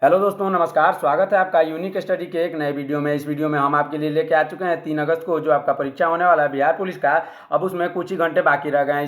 Hello दोस्तों, नमस्कार। स्वागत है आपका यूनिक स्टडी के एक नए वीडियो में। इस वीडियो में हम आपके लिए लेके आ चुके हैं 3 अगस्त को जो आपका परीक्षा होने वाला है बिहार पुलिस का। अब उसमें कुछ ही घंटे बाकी रह गए हैं।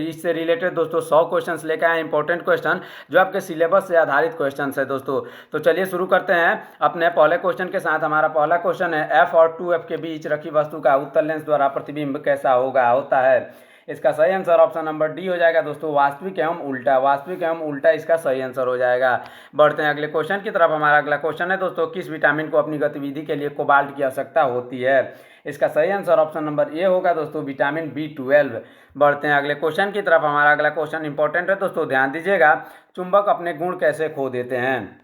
इससे रिलेटेड दोस्तों 100 क्वेश्चंस लेके आए, इंपॉर्टेंट क्वेश्चन जो आपके सिलेबस से आधारित क्वेश्चन है दोस्तों। तो चलिए शुरू करते हैं अपने पहले क्वेश्चन के साथ। हमारा पहला क्वेश्चन है, एफ और 2F के बीच रखी वस्तु का उत्तल लेंस द्वारा प्रतिबिंब कैसा होता है। इसका सही आंसर ऑप्शन नंबर डी हो जाएगा दोस्तों, वास्तविक एवं उल्टा। वास्तविक एवं उल्टा इसका सही आंसर हो जाएगा। बढ़ते हैं अगले क्वेश्चन की तरफ। हमारा अगला क्वेश्चन है दोस्तों, किस विटामिन को अपनी गतिविधि के लिए कोबाल्ट की आवश्यकता होती है। इसका सही आंसर ऑप्शन नंबर ए होगा दोस्तों, विटामिन B12। बढ़ते हैं अगले क्वेश्चन की तरफ। हमारा अगला क्वेश्चन इंपॉर्टेंट है दोस्तों, ध्यान दीजिएगा। चुंबक अपने गुण कैसे खो देते हैं।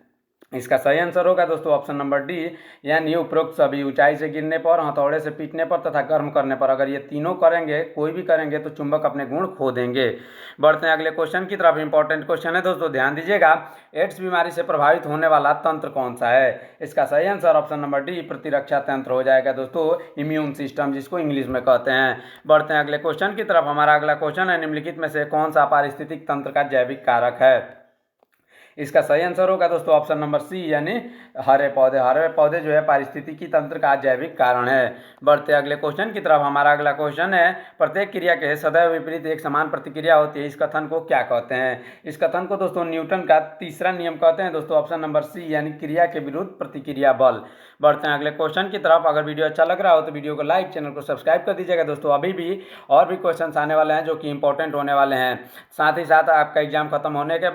इसका सही आंसर होगा दोस्तों ऑप्शन नंबर डी, यानी उपरोक्त सभी। ऊंचाई से गिरने पर, हथौड़े से पीटने पर तथा गर्म करने पर, अगर ये तीनों करेंगे, कोई भी करेंगे, तो चुंबक अपने गुण खो देंगे। बढ़ते हैं अगले क्वेश्चन की तरफ। इंपॉर्टेंट क्वेश्चन है दोस्तों, ध्यान दीजिएगा। एड्स बीमारी से प्रभावित होने वाला तंत्र कौन सा है। इसका सही आंसर ऑप्शन नंबर डी, प्रतिरक्षा तंत्र हो जाएगा दोस्तों, इम्यून सिस्टम जिसको इंग्लिश में कहते हैं। बढ़ते हैं अगले क्वेश्चन की तरफ। हमारा अगला क्वेश्चन है, निम्नलिखित में से कौन सा पारिस्थितिक तंत्र का जैविक कारक है। इसका सही आंसर होगा दोस्तों ऑप्शन नंबर सी, यानी हरे पौधे। हरे पौधे जो है पारिस्थितिकी तंत्र का जैविक कारण है। बढ़ते अगले क्वेश्चन की तरफ। हमारा अगला क्वेश्चन है, प्रत्येक क्रिया के सदैव विपरीत एक समान प्रतिक्रिया होती है, इस कथन को क्या कहते हैं। इस कथन को दोस्तों न्यूटन का तीसरा नियम कहते हैं दोस्तों, ऑप्शन नंबर सी, यानी क्रिया के विरुद्ध प्रतिक्रिया बल। बढ़ते हैं अगले क्वेश्चन की तरफ। अगर वीडियो अच्छा लग रहा हो तो वीडियो को लाइक, चैनल को सब्सक्राइब कर दीजिएगा दोस्तों। अभी भी और भी क्वेश्चन आने वाले हैं जो कि इंपॉर्टेंट होने वाले हैं। साथ ही साथ आपका एग्जाम खत्म होने के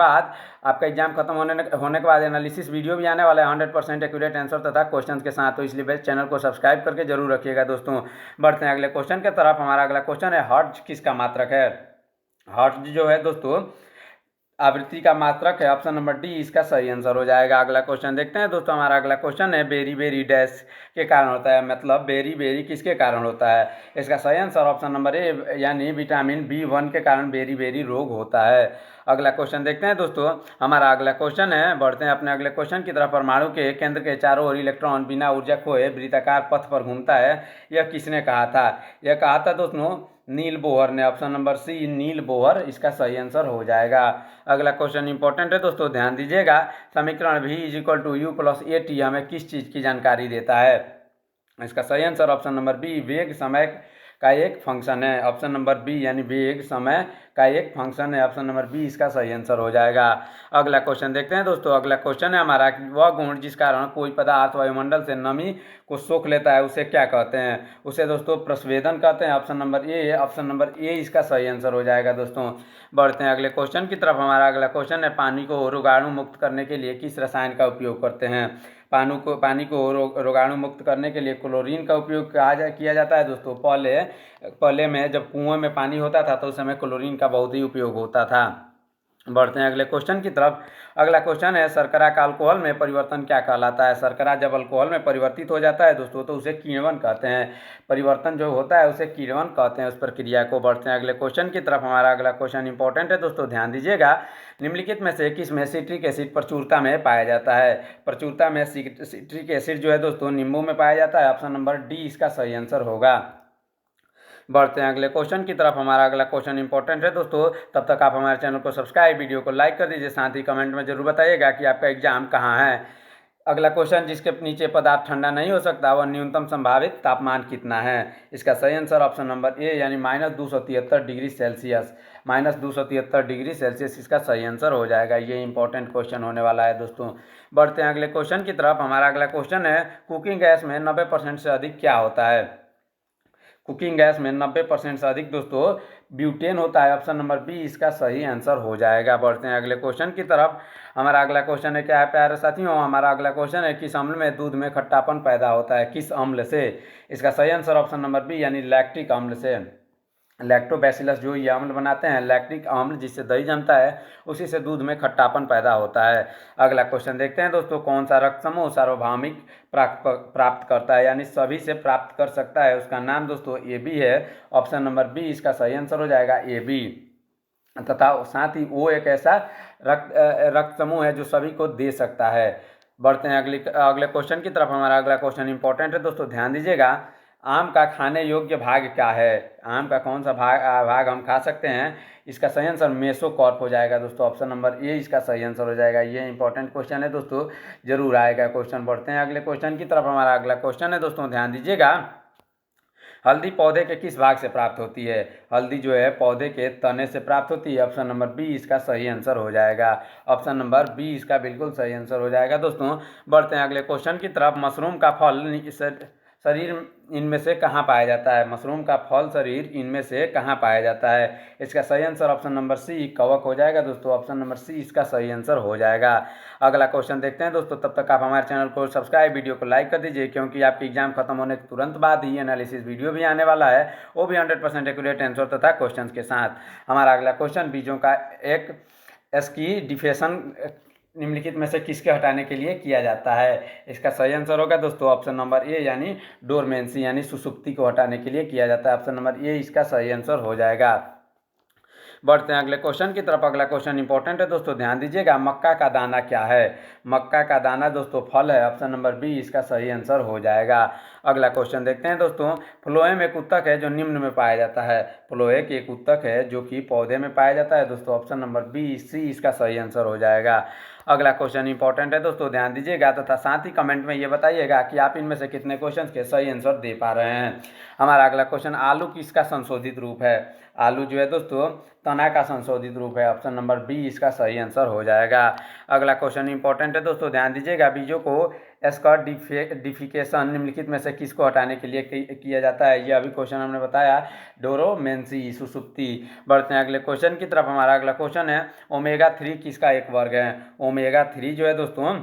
बाद एनालिसिस वीडियो भी आने वाला है 100% एक्यूरेट आंसर तथा क्वेश्चन के साथ। तो इसलिए चैनल को सब्सक्राइब करके जरूर रखिएगा दोस्तों। बढ़ते हैं अगले क्वेश्चन की तरफ। हमारा अगला क्वेश्चन है, हर्ट्ज किसका मात्रक है। हर्ट्ज जो है दोस्तों आवृत्ति का मात्रक है, ऑप्शन नंबर डी इसका सही आंसर हो जाएगा। अगला क्वेश्चन देखते हैं दोस्तों। हमारा अगला क्वेश्चन है, बेरी बेरी डैश के कारण होता है, मतलब बेरी बेरी किसके कारण होता है। इसका सही आंसर ऑप्शन नंबर ए, यानी विटामिन B1 के कारण बेरी बेरी रोग होता है। अगला क्वेश्चन देखते हैं दोस्तों। हमारा अगला क्वेश्चन है, बढ़ते हैं अपने अगले क्वेश्चन की तरफ। परमाणु के केंद्र के चारों ओर इलेक्ट्रॉन बिना ऊर्जा खोए वृत्ताकार पथ पर घूमता है, यह किसने कहा था। यह कहा था दोस्तों नील बोहर ने। ऑप्शन नंबर सी, नील बोहर इसका सही आंसर हो जाएगा। अगला क्वेश्चन इंपॉर्टेंट है दोस्तों, ध्यान दीजिएगा। समीकरण V = U + AT हमें किस चीज़ की जानकारी देता है। इसका सही आंसर ऑप्शन नंबर बी, वेग समय का एक फंक्शन है। ऑप्शन नंबर बी, यानी वेग समय का एक फंक्शन है। ऑप्शन नंबर बी इसका सही आंसर हो जाएगा। अगला क्वेश्चन देखते हैं दोस्तों। अगला क्वेश्चन है हमारा, वह गुण जिस कारण कोई पदार्थ वायुमंडल से नमी को सोख लेता है उसे क्या कहते हैं। उसे दोस्तों प्रस्वेदन कहते हैं। ऑप्शन नंबर ए इसका सही आंसर हो जाएगा दोस्तों। बढ़ते हैं अगले क्वेश्चन की तरफ। हमारा अगला क्वेश्चन है, पानी को रोगाणु मुक्त करने के लिए किस रसायन का उपयोग करते हैं। पानी को रोगाणु मुक्त करने के लिए क्लोरीन का उपयोग किया जाता है दोस्तों। पहले में जब कुएं में पानी होता था तो उस समय क्लोरीन का बहुत ही उपयोग होता था। बढ़ते हैं अगले क्वेश्चन की तरफ। अगला क्वेश्चन है, शर्करा का अल्कोहल में परिवर्तन क्या कहलाता है। शर्करा जब अल्कोहल में परिवर्तित हो जाता है दोस्तों तो उसे किण्वन कहते हैं। परिवर्तन जो होता है उसे किण्वन कहते हैं, उस प्रक्रिया को। बढ़ते हैं अगले क्वेश्चन की तरफ। हमारा अगला क्वेश्चन इंपॉर्टेंट है दोस्तों, ध्यान दीजिएगा। निम्नलिखित में से किस में सिट्रिक एसिड प्रचुरता में पाया जाता है। प्रचुरता में सिट्रिक एसिड जो है दोस्तों नींबू में पाया जाता है। ऑप्शन नंबर डी इसका सही आंसर होगा। बढ़ते हैं अगले क्वेश्चन की तरफ। हमारा अगला क्वेश्चन इंपॉर्टेंट है दोस्तों। तब तक आप हमारे चैनल को सब्सक्राइब, वीडियो को लाइक कर दीजिए। साथ ही कमेंट में जरूर बताइएगा कि आपका एग्जाम कहाँ है। अगला क्वेश्चन, जिसके नीचे पदार्थ ठंडा नहीं हो सकता वह न्यूनतम संभावित तापमान कितना है। इसका सही आंसर ऑप्शन नंबर ए, यानी -273 डिग्री सेल्सियस। -273 डिग्री सेल्सियस इसका सही आंसर हो जाएगा। ये इंपॉर्टेंट क्वेश्चन होने वाला है दोस्तों। बढ़ते हैं अगले क्वेश्चन की तरफ। हमारा अगला क्वेश्चन है, कुकिंग गैस में 90% से अधिक क्या होता है। कुकिंग गैस में 90% से अधिक दोस्तों ब्यूटेन होता है। ऑप्शन नंबर बी इसका सही आंसर हो जाएगा। बढ़ते हैं अगले क्वेश्चन की तरफ। हमारा अगला क्वेश्चन है, क्या है प्यारे साथियों, हमारा अगला क्वेश्चन है, किस अम्ल में दूध में खट्टापन पैदा होता है। किस अम्ल से। इसका सही आंसर ऑप्शन नंबर बी, यानी लैक्टिक अम्ल से। लैक्टोबैसिलस जो ये अम्ल बनाते हैं, लैक्टिक अम्ल जिससे दही जमता है, उसी से दूध में खट्टापन पैदा होता है। अगला क्वेश्चन देखते हैं दोस्तों, कौन सा रक्त समूह सार्वभौमिक प्राप्त करता है, यानी सभी से प्राप्त कर सकता है। उसका नाम दोस्तों AB है। ऑप्शन नंबर बी इसका सही आंसर हो जाएगा, AB। तथा साथ ही वो एक ऐसा रक्त समूह है जो सभी को दे सकता है। बढ़ते हैं अगले क्वेश्चन की तरफ। हमारा अगला क्वेश्चन इंपॉर्टेंट है दोस्तों, ध्यान दीजिएगा। आम का खाने योग्य भाग क्या है? आम का कौन सा भाग हम खा सकते हैं? इसका सही आंसर मेसोकार्प हो जाएगा दोस्तों। ऑप्शन नंबर ए इसका सही आंसर हो जाएगा। ये इंपॉर्टेंट क्वेश्चन है दोस्तों, जरूर आएगा क्वेश्चन। बढ़ते हैं अगले क्वेश्चन की तरफ। हमारा अगला क्वेश्चन है दोस्तों, ध्यान दीजिएगा। हल्दी पौधे के किस भाग से प्राप्त होती है? हल्दी जो है पौधे के तने से प्राप्त होती है। ऑप्शन नंबर बी इसका सही आंसर हो जाएगा। ऑप्शन नंबर बी इसका बिल्कुल सही आंसर हो जाएगा दोस्तों। बढ़ते हैं अगले क्वेश्चन की तरफ। मशरूम का फल शरीर इनमें से कहाँ पाया जाता है? मशरूम का फल शरीर इनमें से कहाँ पाया जाता है? इसका सही आंसर ऑप्शन नंबर सी कवक हो जाएगा दोस्तों। ऑप्शन नंबर सी इसका सही आंसर हो जाएगा। अगला क्वेश्चन देखते हैं दोस्तों। तब तक आप हमारे चैनल को सब्सक्राइब, वीडियो को लाइक कर दीजिए, क्योंकि आपकी एग्जाम खत्म होने के तुरंत बाद ही एनालिसिस वीडियो भी आने वाला है, वो भी 100% एक्यूरेट आंसर तथा क्वेश्चन के साथ। हमारा अगला क्वेश्चन, बीजों का एक एस्की डिफेशन निम्नलिखित में से किसके हटाने के लिए किया जाता है? इसका सही आंसर होगा दोस्तों ऑप्शन नंबर ए, यानी डोरमेंसी यानी सुसुप्ति को हटाने के लिए किया जाता है। ऑप्शन नंबर ए इसका सही आंसर हो जाएगा। बढ़ते हैं अगले क्वेश्चन की तरफ। अगला क्वेश्चन इंपॉर्टेंट है दोस्तों, ध्यान दीजिएगा। मक्का का दाना क्या है? मक्का का दाना दोस्तों फल है। ऑप्शन नंबर बी इसका सही आंसर हो जाएगा। अगला क्वेश्चन देखते हैं दोस्तों। फ्लोएम एक उत्तक है जो निम्न में पाया जाता है। फ्लोएम एक उत्तक है जो कि पौधे में पाया जाता है दोस्तों। ऑप्शन नंबर बी सी इसका सही आंसर हो जाएगा। अगला क्वेश्चन इंपॉर्टेंट है दोस्तों, ध्यान दीजिएगा तथा साथ ही कमेंट में ये बताइएगा कि आप इनमें से कितने क्वेश्चन के सही आंसर दे पा रहे हैं। हमारा अगला क्वेश्चन, आलू किसका संशोधित रूप है? आलू जो है दोस्तों तना का संशोधित रूप है। ऑप्शन नंबर बी इसका सही आंसर हो जाएगा। अगला क्वेश्चन इंपॉर्टेंट है दोस्तों, ध्यान दीजिएगा। बीजों को एस्कॉर्डिफिकेशन निम्नलिखित में से किसको हटाने के लिए किया जाता है? ये अभी क्वेश्चन हमने बताया, डोरोमेंसी सुसुप्ति। बढ़ते हैं अगले क्वेश्चन की तरफ। हमारा अगला क्वेश्चन है, ओमेगा 3 किसका एक वर्ग है? ओमेगा 3 जो है दोस्तों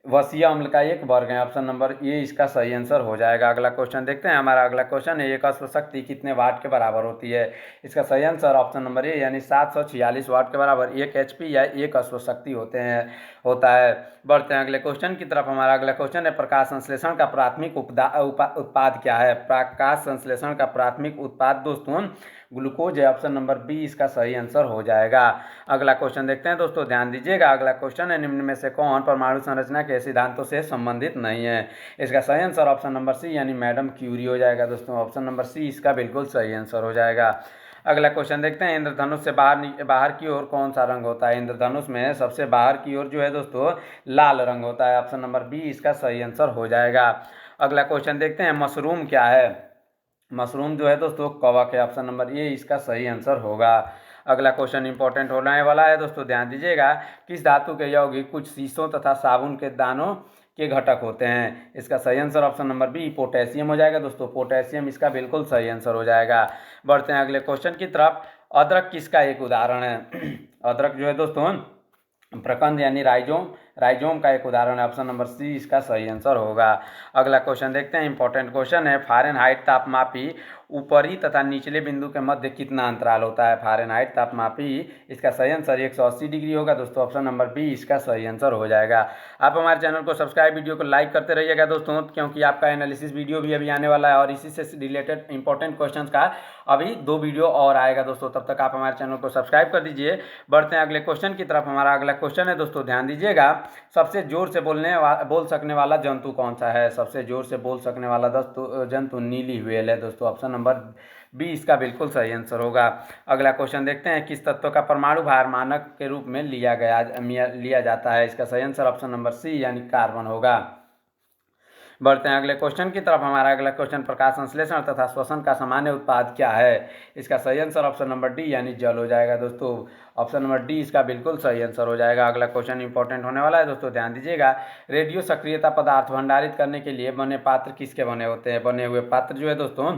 वसीय अम्ल का एक वर्ग है। ऑप्शन नंबर ए इसका सही आंसर हो जाएगा। अगला क्वेश्चन देखते हैं। हमारा अगला क्वेश्चन है, एक अश्व शक्ति कितने वाट के बराबर होती है? इसका सही आंसर ऑप्शन नंबर ए यानी 746 वाट के बराबर 1 HP या 1 अश्व शक्ति होता है। बढ़ते हैं अगले क्वेश्चन की तरफ। हमारा अगला क्वेश्चन है, प्रकाश संश्लेषण का प्राथमिक उत्पाद क्या है? प्रकाश संश्लेषण का प्राथमिक उत्पाद दोस्तों ग्लूकोज है। ऑप्शन नंबर बी इसका सही आंसर हो जाएगा। अगला क्वेश्चन देखते हैं दोस्तों, ध्यान दीजिएगा। अगला क्वेश्चन है, निम्न में से कौन परमाणु संरचना के सिद्धांतों से संबंधित नहीं है? इसका सही आंसर ऑप्शन नंबर सी यानी मैडम क्यूरी हो जाएगा दोस्तों। ऑप्शन नंबर सी इसका बिल्कुल सही आंसर हो जाएगा। अगला क्वेश्चन देखते हैं, इंद्रधनुष से बाहर की ओर कौन सा रंग होता है? इंद्रधनुष में सबसे बाहर की ओर जो है दोस्तों लाल रंग होता है। ऑप्शन नंबर बी इसका सही आंसर हो जाएगा। अगला क्वेश्चन देखते हैं, मशरूम क्या है? मशरूम जो है दोस्तों कवक है। ऑप्शन नंबर ए इसका सही आंसर होगा। अगला क्वेश्चन इंपॉर्टेंट होने वाला है दोस्तों, ध्यान दीजिएगा। किस धातु के यौगिक कुछ शीशों तथा साबुन के दानों के घटक होते हैं? इसका सही answer option number B potassium हो जाएगा दोस्तों। पोटेशियम इसका बिल्कुल सही आंसर हो जाएगा। बढ़ते हैं अगले क्वेश्चन की तरफ। अदरक किसका एक उदाहरण है? अदरक जो है दोस्तों प्रकंद यानी राइजोम का एक उदाहरण है। ऑप्शन नंबर सी इसका सही आंसर होगा। अगला क्वेश्चन देखते हैं, इंपॉर्टेंट क्वेश्चन है, फ़ारेनहाइट तापमापी ऊपरी तथा निचले बिंदु के मध्य कितना अंतराल होता है? फ़ारेनहाइट तापमापी इसका सही आंसर 180 डिग्री होगा दोस्तों। ऑप्शन नंबर बी इसका सही आंसर हो जाएगा। आप हमारे चैनल को सब्सक्राइब, वीडियो को लाइक करते रहिएगा दोस्तों, क्योंकि आपका एनालिसिस वीडियो भी अभी आने वाला है और इसी से रिलेटेड इंपॉर्टेंट क्वेश्चन का अभी 2 वीडियो और आएगा दोस्तों। तब तक आप हमारे चैनल को सब्सक्राइब कर दीजिए। बढ़ते हैं अगले क्वेश्चन की तरफ। हमारा अगला क्वेश्चन है दोस्तों, ध्यान दीजिएगा। सबसे जोर से बोल सकने वाला जंतु कौन सा है? सबसे जोर से बोल सकने वाला जंतु नीली व्हेल है दोस्तों। ऑप्शन नंबर बी इसका बिल्कुल सही आंसर होगा। अगला क्वेश्चन देखते हैं, किस तत्व का परमाणु भार मानक के रूप में लिया जाता है? इसका सही आंसर ऑप्शन नंबर सी यानी कार्बन होगा। बढ़ते हैं अगले क्वेश्चन की तरफ। हमारा अगला क्वेश्चन, प्रकाश संश्लेषण तथा श्वसन का सामान्य उत्पाद क्या है? इसका सही आंसर ऑप्शन नंबर डी यानी जल हो जाएगा दोस्तों। ऑप्शन नंबर डी इसका बिल्कुल सही आंसर हो जाएगा। अगला क्वेश्चन इंपॉर्टेंट होने वाला है दोस्तों, ध्यान दीजिएगा। रेडियो सक्रियता पदार्थ भंडारित करने के लिए बने पात्र किसके बने होते हैं? बने हुए पात्र जो है दोस्तों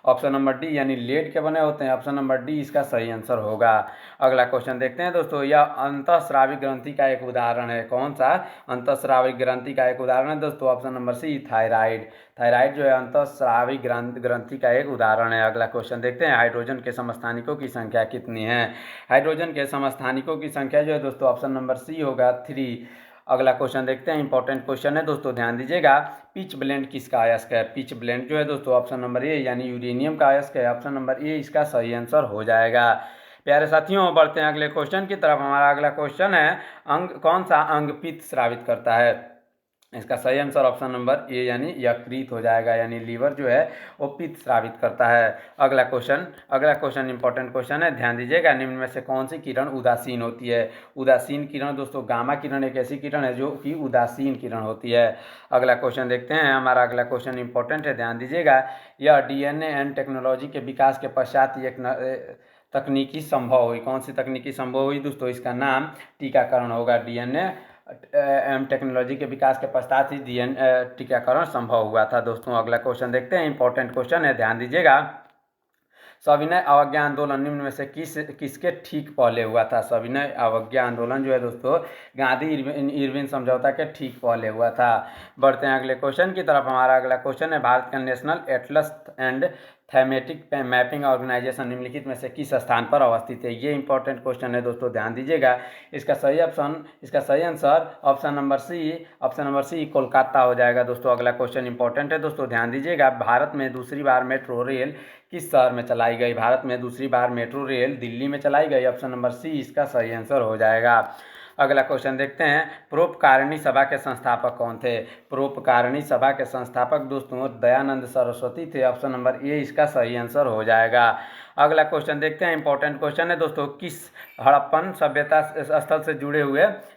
ऑप्शन नंबर डी यानी लेड के बने होते हैं। ऑप्शन नंबर डी इसका सही आंसर होगा। अगला क्वेश्चन देखते हैं दोस्तों, यह अंतःस्रावी ग्रंथि का एक उदाहरण है। कौन सा अंतःस्रावी ग्रंथि का एक उदाहरण है दोस्तों? Option number C thyroid. Thyroid जो है अंतःस्रावी ग्रंथि का एक उदाहरण है। अगला क्वेश्चन देखते हैं, हाइड्रोजन के समस्थानिकों की संख्या कितनी है? हाइड्रोजन के समस्थानिकों की संख्या जो है दोस्तों ऑप्शन नंबर सी होगा 3। अगला क्वेश्चन देखते हैं, इंपॉर्टेंट क्वेश्चन है दोस्तों, ध्यान दीजिएगा। पिच ब्लेंड किसका अयस्क है? पिच ब्लेंड जो है दोस्तों ऑप्शन नंबर ए यानी यूरेनियम का अयस्क है। ऑप्शन नंबर ए इसका सही आंसर हो जाएगा। प्यारे साथियों, बढ़ते हैं अगले क्वेश्चन की तरफ। हमारा अगला क्वेश्चन है, कौन सा अंग पित्त स्रावित करता है? इसका सही आंसर ऑप्शन नंबर ए यानी यकृत हो जाएगा, यानी लीवर जो है वो पित्त स्रावित करता है। अगला क्वेश्चन इंपॉर्टेंट क्वेश्चन है, ध्यान दीजिएगा। निम्न में से कौन सी किरण उदासीन होती है? उदासीन किरण दोस्तों, गामा किरण एक ऐसी किरण है जो कि उदासीन किरण होती है। अगला क्वेश्चन देखते हैं। हमारा अगला क्वेश्चन इंपॉर्टेंट है, ध्यान दीजिएगा। यह डीएनए एंड टेक्नोलॉजी के विकास के पश्चात एक तकनीकी संभव हुई। कौन सी तकनीकी संभव हुई दोस्तों? इसका नाम टीकाकरण होगा। डीएनए एवं टेक्नोलॉजी के विकास के पश्चात ही टीकाकरण संभव हुआ था दोस्तों। अगला क्वेश्चन देखते हैं, इंपॉर्टेंट क्वेश्चन है, ध्यान दीजिएगा। सविनय अवज्ञा आंदोलन निम्न में से किसके ठीक पहले हुआ था? सविनय अवज्ञा आंदोलन जो है दोस्तों गांधी इरविन समझौता के ठीक पहले हुआ था। बढ़ते हैं अगले क्वेश्चन की तरफ। हमारा अगला क्वेश्चन है, भारत का national atlas and thematic mapping organisation निम्नलिखित में से किस स्थान पर अवस्थित है? ये इंपॉर्टेंट क्वेश्चन है दोस्तों, ध्यान दीजिएगा। इसका सही answer option number C Kolkata हो जाएगा दोस्तों। अगला क्वेश्चन इंपॉर्टेंट है दोस्तों, ध्यान दीजिएगा। भारत में दूसरी बार मेट्रो रेल किस शहर में चलाई गई? भारत में दूसरी बार मेट्रो रेल दिल्ली में चलाई गई। ऑप्शन नंबर सी इसका सही आंसर हो जाएगा। अगला क्वेश्चन देखते हैं, परोपकारिणी सभा के संस्थापक कौन थे? परोपकारिणी सभा के संस्थापक दोस्तों दयानंद सरस्वती थे। ऑप्शन नंबर ए इसका सही आंसर हो जाएगा। अगला क्वेश्चन देखते हैं, इंपॉर्टेंट क्वेश्चन है दोस्तों। किस हड़प्पन सभ्यता स्थल से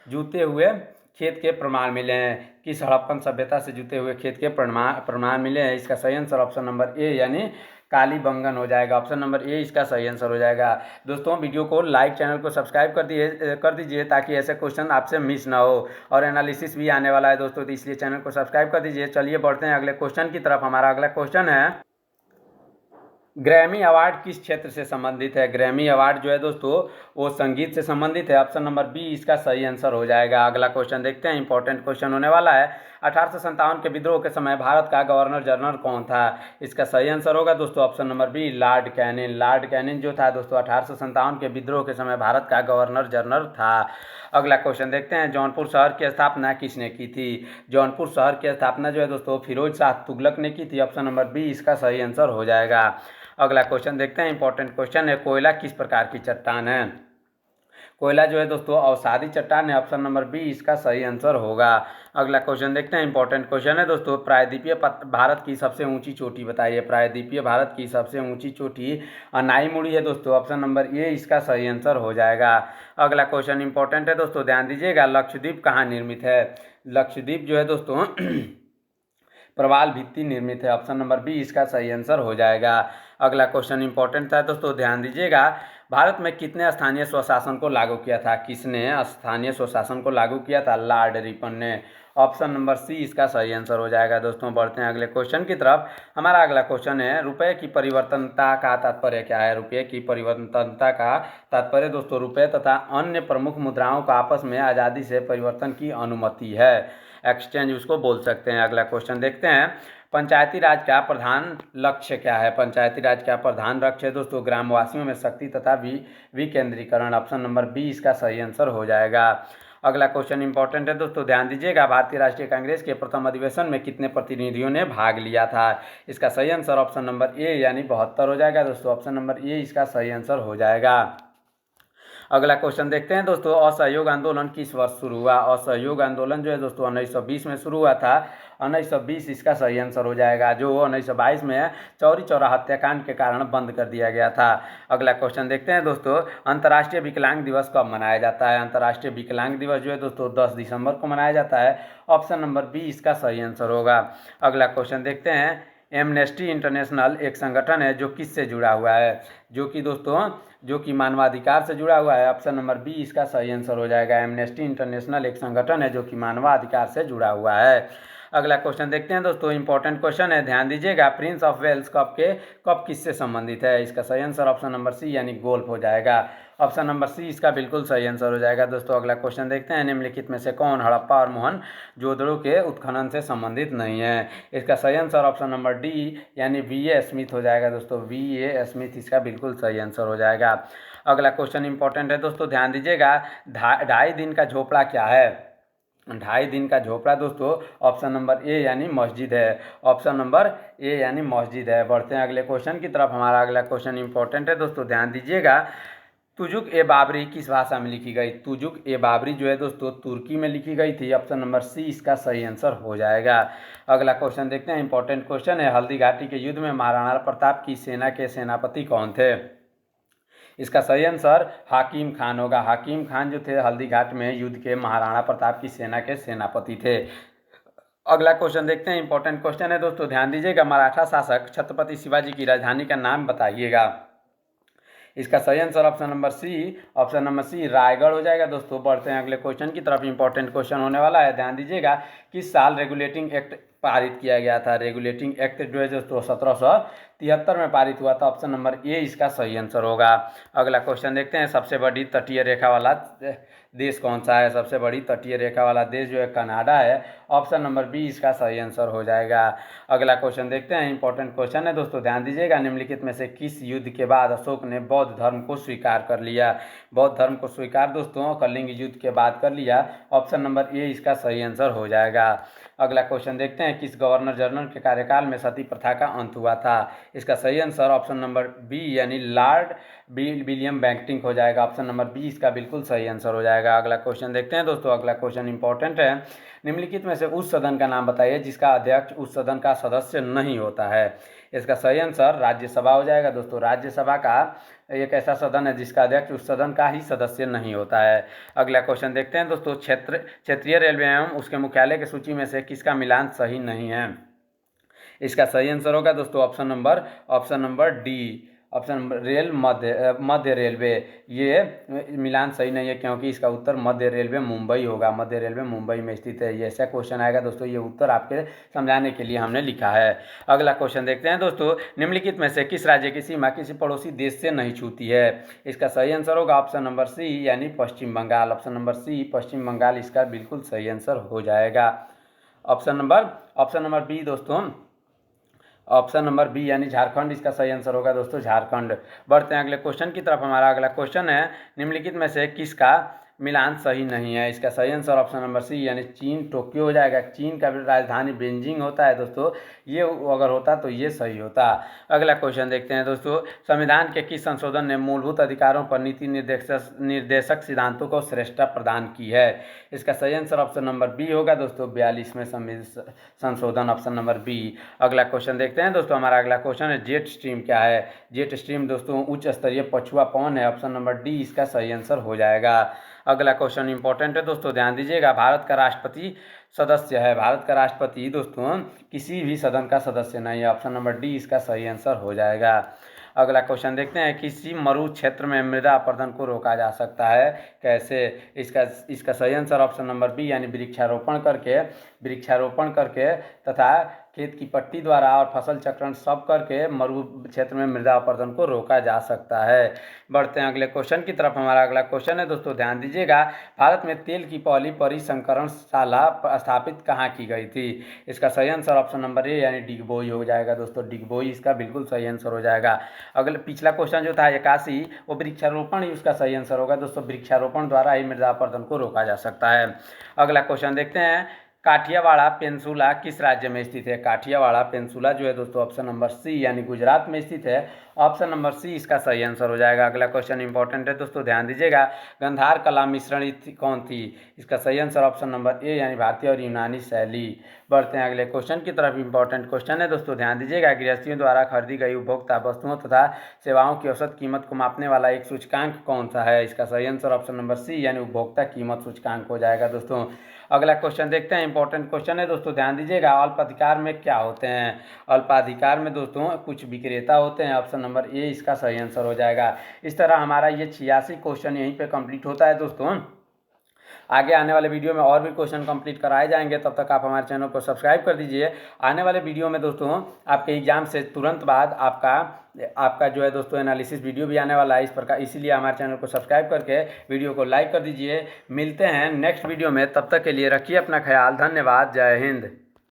जूते हुए खेत के प्रमाण मिले हैं? किस हड़प्पन सभ्यता से जुते हुए खेत के प्रमाण मिले हैं? इसका सही आंसर ऑप्शन नंबर ए यानी कालीबंगन हो जाएगा। ऑप्शन नंबर ए इसका सही आंसर हो जाएगा। दोस्तों वीडियो को लाइक, चैनल को सब्सक्राइब कर दीजिए ताकि ऐसे क्वेश्चन आपसे मिस ना हो, और एनालिसिस भी आने वाला है दोस्तों, तो इसलिए चैनल को सब्सक्राइब कर दीजिए। चलिए बढ़ते हैं अगले क्वेश्चन की तरफ। हमारा अगला क्वेश्चन है, ग्रैमी अवार्ड किस क्षेत्र से संबंधित है? ग्रैमी अवार्ड जो है दोस्तों वो संगीत से संबंधित है। ऑप्शन नंबर बी इसका सही आंसर हो जाएगा। अगला क्वेश्चन देखते हैं, इंपॉर्टेंट क्वेश्चन होने वाला है। 1857 के विद्रोह के समय भारत का गवर्नर जनरल कौन था? इसका सही आंसर होगा दोस्तों option number B Lord Canning. Lord Canning जो था दोस्तों 1857 के विद्रोह के समय भारत का गवर्नर जनरल था। अगला क्वेश्चन देखते हैं, जौनपुर शहर की स्थापना किसने की थी? जौनपुर शहर की स्थापना जो है दोस्तों फिरोज शाह तुगलक ने की थी। ऑप्शन नंबर बी इसका सही आंसर हो जाएगा। अगला क्वेश्चन देखते हैं, इंपॉर्टेंट क्वेश्चन है, कोयला किस प्रकार की चट्टान है? कोयला जो है दोस्तों अवसादी चट्टान है। ऑप्शन नंबर बी इसका सही आंसर होगा। अगला क्वेश्चन देखते हैं, इंपॉर्टेंट क्वेश्चन है दोस्तों, प्रायद्वीपीय भारत की सबसे ऊंची चोटी बताइए। प्रायद्वीपीय भारत की सबसे ऊंची चोटी अनाईमुड़ी है दोस्तों। ऑप्शन नंबर ए इसका सही आंसर हो जाएगा। अगला क्वेश्चन इंपॉर्टेंट है दोस्तों, ध्यान दीजिएगा। लक्षद्वीप कहाँ निर्मित है? लक्षद्वीप जो है दोस्तों प्रवाल भित्ति निर्मित है। ऑप्शन नंबर बी इसका सही आंसर हो जाएगा। अगला क्वेश्चन इंपॉर्टेंट था दोस्तों, ध्यान दीजिएगा। भारत में कितने स्थानीय स्वशासन को लागू किया था? किसने स्थानीय स्वशासन को लागू किया था? लॉर्ड रिपन ने। ऑप्शन नंबर सी इसका सही आंसर हो जाएगा। दोस्तों बढ़ते हैं अगले क्वेश्चन की तरफ। हमारा अगला क्वेश्चन है, रुपए की परिवर्तनता का तात्पर्य क्या है? रुपये की परिवर्तनता का तात्पर्य दोस्तों रुपये तथा अन्य प्रमुख मुद्राओं का आपस में आज़ादी से परिवर्तन की अनुमति है। एक्सचेंज उसको बोल सकते हैं। अगला क्वेश्चन देखते हैं, पंचायती राज का प्रधान लक्ष्य क्या है? पंचायती राज का प्रधान लक्ष्य है दोस्तों ग्रामवासियों में शक्ति तथा विकेंद्रीकरण। ऑप्शन नंबर बी इसका सही आंसर हो जाएगा। अगला क्वेश्चन इंपॉर्टेंट है दोस्तों, ध्यान दीजिएगा। भारतीय राष्ट्रीय कांग्रेस के प्रथम अधिवेशन में कितने प्रतिनिधियों ने भाग लिया था? इसका सही आंसर ऑप्शन नंबर ए यानी 72 हो जाएगा दोस्तों। ऑप्शन नंबर ए इसका सही आंसर हो जाएगा। अगला क्वेश्चन देखते हैं दोस्तों, असहयोग आंदोलन किस वर्ष शुरू हुआ? असहयोग आंदोलन जो है दोस्तों 1920 में शुरू हुआ था। 1920 इसका सही आंसर हो जाएगा, जो 1922 में चौरी चौरा हत्याकांड के कारण बंद कर दिया गया था। अगला क्वेश्चन देखते हैं दोस्तों, अंतर्राष्ट्रीय विकलांग दिवस कब मनाया जाता है? अंतर्राष्ट्रीय विकलांग दिवस जो है दोस्तों 10 दिसंबर को मनाया जाता है। ऑप्शन नंबर बी इसका सही आंसर होगा। अगला क्वेश्चन देखते हैं, एमनेस्टी इंटरनेशनल एक संगठन है जो किससे जुड़ा हुआ है? जो कि मानवाधिकार से जुड़ा हुआ है। ऑप्शन नंबर बी इसका सही आंसर हो जाएगा। एमनेस्टी इंटरनेशनल एक संगठन है जो कि मानवाधिकार से जुड़ा हुआ है। अगला क्वेश्चन देखते हैं दोस्तों, इंपॉर्टेंट क्वेश्चन है, ध्यान दीजिएगा। प्रिंस ऑफ वेल्स कप किससे संबंधित है? इसका सही आंसर ऑप्शन नंबर सी यानी गोल्फ हो जाएगा। ऑप्शन नंबर सी इसका बिल्कुल सही आंसर हो जाएगा। दोस्तों अगला क्वेश्चन देखते हैं, निम्नलिखित में से कौन हड़प्पा और मोहनजोदड़ो के उत्खनन से संबंधित नहीं है? इसका सही आंसर ऑप्शन नंबर डी यानी वी.ए. स्मिथ हो जाएगा दोस्तों। वी.ए. स्मिथ इसका बिल्कुल सही आंसर हो जाएगा। अगला क्वेश्चन इंपॉर्टेंट है दोस्तों, ध्यान दीजिएगा। 2.5 दिन का झोपड़ा क्या है? 2.5 दिन का झोपड़ा दोस्तों ऑप्शन नंबर ए यानी मस्जिद है। ऑप्शन नंबर ए यानी मस्जिद है। बढ़ते हैं अगले क्वेश्चन की तरफ। हमारा अगला क्वेश्चन इंपॉर्टेंट है दोस्तों, ध्यान दीजिएगा। तुजुक ए बाबरी किस भाषा में लिखी गई? तुजुक ए बाबरी जो है दोस्तों तुर्की में लिखी गई थी। ऑप्शन नंबर सी इसका सही आंसर हो जाएगा। अगला क्वेश्चन देखते हैं, इंपॉर्टेंट क्वेश्चन है, हल्दी घाटी के युद्ध में महाराणा प्रताप की सेना के सेनापति कौन थे? इसका सही आंसर हाकिम खान होगा। हाकिम खान जो थे हल्दी घाट में युद्ध के महाराणा प्रताप की सेना के सेनापति थे। अगला क्वेश्चन देखते हैं, इंपॉर्टेंट क्वेश्चन है दोस्तों, ध्यान दीजिएगा। मराठा शासक छत्रपति शिवाजी की राजधानी का नाम बताइएगा। इसका सही answer option number C Raigarh हो जाएगा। दोस्तों बढ़ते हैं अगले क्वेश्चन की तरफ। इंपॉर्टेंट क्वेश्चन होने वाला है, ध्यान दीजिएगा। किस साल रेगुलेटिंग एक्ट पारित किया गया था? रेगुलेटिंग एक्ट जो है दोस्तों 1773 में पारित हुआ था। ऑप्शन नंबर ए इसका सही आंसर होगा। अगला क्वेश्चन देखते हैं, सबसे बड़ी तटीय रेखा वाला देश कौन सा है? सबसे बड़ी तटीय रेखा वाला देश जो है कनाडा है। ऑप्शन नंबर बी इसका सही आंसर हो जाएगा। अगला क्वेश्चन देखते हैं, इंपॉर्टेंट क्वेश्चन है दोस्तों, ध्यान दीजिएगा। निम्नलिखित में से किस युद्ध के बाद अशोक ने बौद्ध धर्म को स्वीकार कर लिया? बौद्ध धर्म को स्वीकार दोस्तों कलिंग युद्ध के बाद कर लिया। ऑप्शन नंबर ए इसका सही आंसर हो जाएगा। अगला क्वेश्चन देखते हैं, किस गवर्नर जनरल के कार्यकाल में सती प्रथा का अंत हुआ था? इसका सही आंसर ऑप्शन नंबर बी यानी लॉर्ड विलियम बेंटिंक हो जाएगा। ऑप्शन नंबर बी इसका बिल्कुल सही आंसर हो जाएगा। अगला क्वेश्चन देखते हैं दोस्तों, अगला क्वेश्चन इंपॉर्टेंट है। निम्नलिखित में से उस सदन का नाम बताइए जिसका अध्यक्ष उस सदन का सदस्य नहीं होता है। इसका सही आंसर राज्यसभा हो जाएगा। दोस्तों राज्यसभा का एक ऐसा सदन है जिसका अध्यक्ष उस सदन का ही सदस्य नहीं होता है। अगला क्वेश्चन देखते हैं दोस्तों, क्षेत्रीय रेलवे एवं उसके मुख्यालय की सूची में से किसका मिलान सही नहीं है? इसका सही आंसर होगा दोस्तों option number d, option rail मध्य रेलवे। ये मिलान सही नहीं है क्योंकि इसका उत्तर मध्य रेलवे मुंबई होगा। मध्य रेलवे मुंबई में स्थित है। ये ऐसा क्वेश्चन आएगा दोस्तों, ये उत्तर आपके समझाने के लिए हमने लिखा है। अगला क्वेश्चन देखते हैं दोस्तों, निम्नलिखित में से किस राज्य की सीमा किसी पड़ोसी देश से नहीं छूती है? इसका सही आंसर होगा ऑप्शन नंबर सी यानी पश्चिम बंगाल। ऑप्शन नंबर सी पश्चिम बंगाल इसका बिल्कुल सही आंसर हो जाएगा। ऑप्शन नंबर बी दोस्तों, ऑप्शन नंबर बी यानी झारखंड इसका सही आंसर होगा दोस्तों, झारखंड। बढ़ते हैं अगले क्वेश्चन की तरफ। हमारा अगला क्वेश्चन है, निम्नलिखित में से किसका मिलान सही नहीं है? इसका सही आंसर ऑप्शन नंबर सी यानी चीन टोक्यो हो जाएगा। चीन का राजधानी बेजिंग होता है दोस्तों, ये अगर होता तो ये सही होता। अगला क्वेश्चन देखते हैं दोस्तों, संविधान के किस संशोधन ने मूलभूत अधिकारों पर नीति निर्देशक सिद्धांतों को श्रेष्ठता प्रदान की है? इसका सही आंसर ऑप्शन नंबर बी होगा दोस्तों, 42वें संशोधन, ऑप्शन नंबर बी। अगला क्वेश्चन देखते हैं दोस्तों, हमारा अगला क्वेश्चन है, जेट स्ट्रीम क्या है? जेट स्ट्रीम दोस्तों उच्च स्तरीय पछुआ पवन है। ऑप्शन नंबर डी इसका सही आंसर हो जाएगा। अगला क्वेश्चन इंपॉर्टेंट है दोस्तों, ध्यान दीजिएगा। भारत का राष्ट्रपति सदस्य है। भारत का राष्ट्रपति दोस्तों किसी भी सदन का सदस्य नहीं है। ऑप्शन नंबर डी इसका सही आंसर हो जाएगा। अगला क्वेश्चन देखते हैं, किसी मरु क्षेत्र में मृदा अपरदन को रोका जा सकता है, कैसे? इसका सही आंसर ऑप्शन नंबर बी यानी वृक्षारोपण करके तथा खेत की पट्टी द्वारा और फसल चक्रण सब करके मरु क्षेत्र में मृदा अपरदन को रोका जा सकता है। बढ़ते हैं अगले क्वेश्चन की तरफ। हमारा अगला क्वेश्चन है दोस्तों, ध्यान दीजिएगा। भारत में तेल की पहली परिसंकरणशाला स्थापित कहाँ की गई थी? इसका सही आंसर ऑप्शन नंबर ए यानी डिगबोई हो जाएगा दोस्तों, डिगबोई इसका बिल्कुल सही आंसर हो जाएगा। अगला पिछला क्वेश्चन जो था 81, वो वृक्षारोपण ही उसका सही आंसर होगा दोस्तों, वृक्षारोपण द्वारा ही मृदा अपरदन को रोका जा सकता है। अगला क्वेश्चन देखते हैं, काठियावाड़ पेंसुला किस राज्य में स्थित है? काठियावाड़ पेंसुला जो है दोस्तों ऑप्शन नंबर सी यानी गुजरात में स्थित है। ऑप्शन नंबर सी इसका सही आंसर हो जाएगा। अगला क्वेश्चन इंपॉर्टेंट है दोस्तों, ध्यान दीजिएगा। गंधार कला मिश्रण कौन थी? इसका सही आंसर ऑप्शन नंबर ए यानी भारतीय और यूनानी शैली। बढ़ते हैं अगले क्वेश्चन की तरफ। इंपॉर्टेंट क्वेश्चन है दोस्तों, ध्यान दीजिएगा। गृहस्थियों द्वारा खरीदी गई उपभोक्ता वस्तुओं तथा सेवाओं की औसत कीमत को मापने वाला एक सूचकांक कौन सा है? इसका सही आंसर ऑप्शन नंबर सी यानी उपभोक्ता कीमत सूचकांक हो जाएगा दोस्तों। अगला क्वेश्चन देखते हैं, इंपॉर्टेंट क्वेश्चन है दोस्तों, ध्यान दीजिएगा। अल्पाधिकार में क्या होते हैं? अल्पाधिकार में दोस्तों कुछ विक्रेता होते हैं। ऑप्शन नंबर ए इसका सही आंसर हो जाएगा। इस तरह हमारा ये 86 क्वेश्चन यहीं पे कंप्लीट होता है दोस्तों। आगे आने वाले वीडियो में और भी क्वेश्चन कंप्लीट कराए जाएंगे, तब तक आप हमारे चैनल को सब्सक्राइब कर दीजिए। आने वाले वीडियो में दोस्तों आपके एग्जाम से तुरंत बाद आपका जो है दोस्तों एनालिसिस वीडियो भी आने वाला है इस प्रकार, इसीलिए हमारे चैनल को सब्सक्राइब करके वीडियो को लाइक कर दीजिए। मिलते हैं नेक्स्ट वीडियो में, तब तक के लिए रखिए अपना ख्याल। धन्यवाद। जय हिंद।